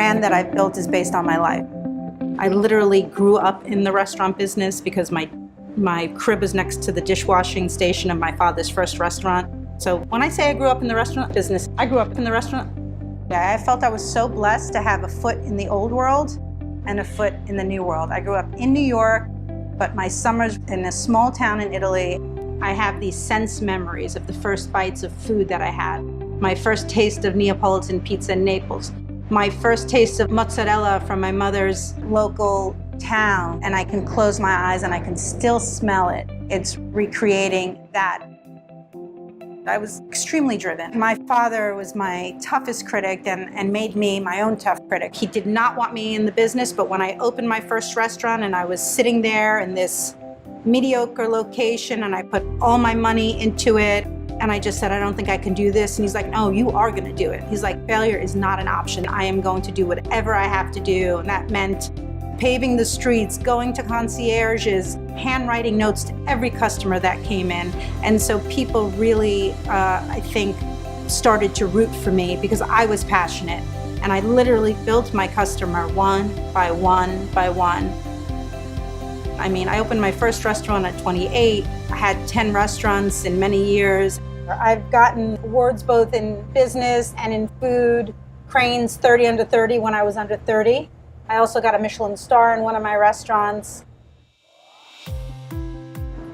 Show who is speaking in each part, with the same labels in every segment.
Speaker 1: brand that I've built is based on my life. I literally grew up in the restaurant business because my crib is next to the dishwashing station of my father's first restaurant. So when I say I grew up in the restaurant business, I grew up in the restaurant. I felt I was so blessed to have a foot in the old world and a foot in the new world. I grew up in New York, but my summers in a small town in Italy, I have these sense memories of the first bites of food that I had. My first taste of Neapolitan pizza in Naples. My first taste of mozzarella from my mother's local town. And I can close my eyes and I can still smell it. It's recreating that. I was extremely driven. My father was my toughest critic and made me my own tough critic. He did not want me in the business, but when I opened my first restaurant and I was sitting there in this mediocre location and I put all my money into it, and I just said, I don't think I can do this. And he's like, no, you are gonna do it. He's like, failure is not an option. I am going to do whatever I have to do. And that meant paving the streets, going to concierges, handwriting notes to every customer that came in. And so people really, I think, started to root for me because I was passionate. And I literally built my customer one by one by one. I mean, I opened my first restaurant at 28. I had 10 restaurants in many years. I've gotten awards both in business and in food. Crane's 30 under 30 when I was under 30. I also got a Michelin star in one of my restaurants.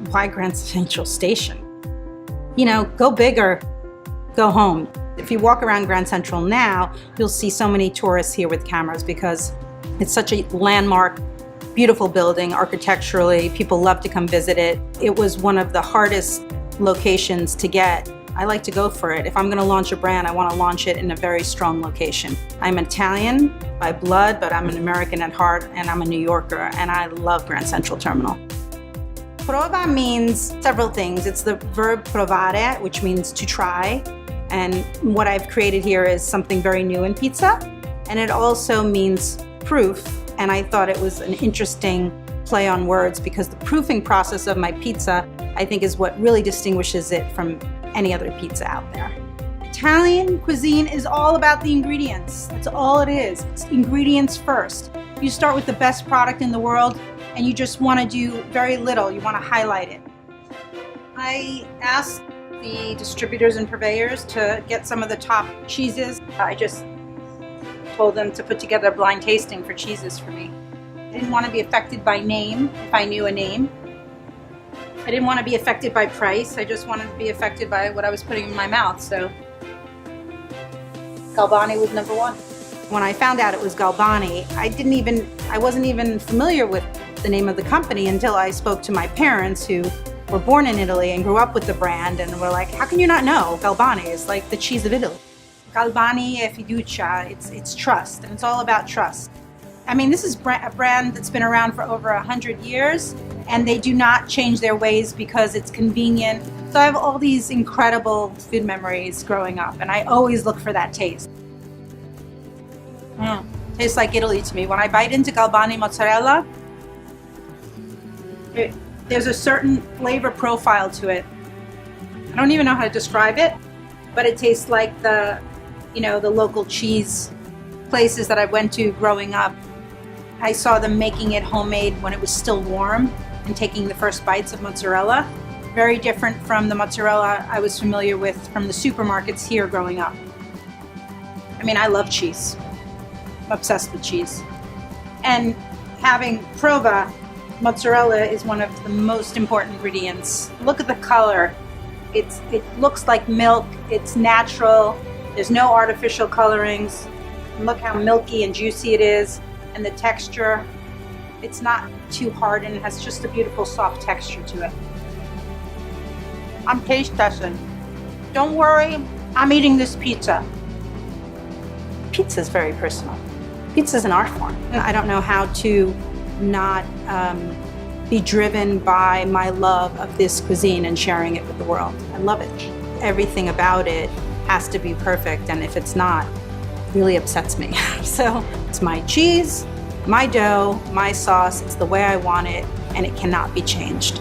Speaker 1: Why Grand Central Station? You know, go big or go home. If you walk around Grand Central now, you'll see so many tourists here with cameras because it's such a landmark, beautiful building architecturally. People love to come visit it. It was one of the hardest locations to get. I like to go for it. If I'm gonna launch a brand, I wanna launch it in a very strong location. I'm Italian by blood, but I'm an American at heart, and I'm a New Yorker, and I love Grand Central Terminal. Prova means several things. It's the verb provare, which means to try, and what I've created here is something very new in pizza, and it also means proof, and I thought it was an interesting play on words because the proofing process of my pizza, I think, is what really distinguishes it from any other pizza out there. Italian cuisine is all about the ingredients. That's all it is. It's ingredients first. You start with the best product in the world and you just want to do very little. You want to highlight it. I asked the distributors and purveyors to get some of the top cheeses. I just told them to put together a blind tasting for cheeses for me. I didn't want to be affected by name if I knew a name. I didn't want to be affected by price. I just wanted to be affected by what I was putting in my mouth. So Galbani was number one. When I found out it was Galbani, I wasn't even familiar with the name of the company until I spoke to my parents who were born in Italy and grew up with the brand and were like, how can you not know? Galbani is like the cheese of Italy. Galbani e fiducia, it's trust, and it's all about trust. I mean, this is a brand that's been around for over 100 years, and they do not change their ways because it's convenient. So I have all these incredible food memories growing up, and I always look for that taste. Tastes like Italy to me. When I bite into Galbani mozzarella, there's a certain flavor profile to it. I don't even know how to describe it, but it tastes like the local cheese places that I went to growing up. I saw them making it homemade when it was still warm and taking the first bites of mozzarella. Very different from the mozzarella I was familiar with from the supermarkets here growing up. I mean, I love cheese. I'm obsessed with cheese. And having Prova, mozzarella is one of the most important ingredients. Look at the color. It looks like milk. It's natural. There's no artificial colorings. Look how milky and juicy it is. And the texture, it's not too hard and it has just a beautiful soft texture to it. I'm taste testing. Don't worry, I'm eating this pizza. Pizza is very personal. Pizza is an art form. I don't know how to not be driven by my love of this cuisine and sharing it with the world. I love it. Everything about it has to be perfect, and if it's not, it really upsets me. So it's my cheese, my dough, my sauce, it's the way I want it, and it cannot be changed.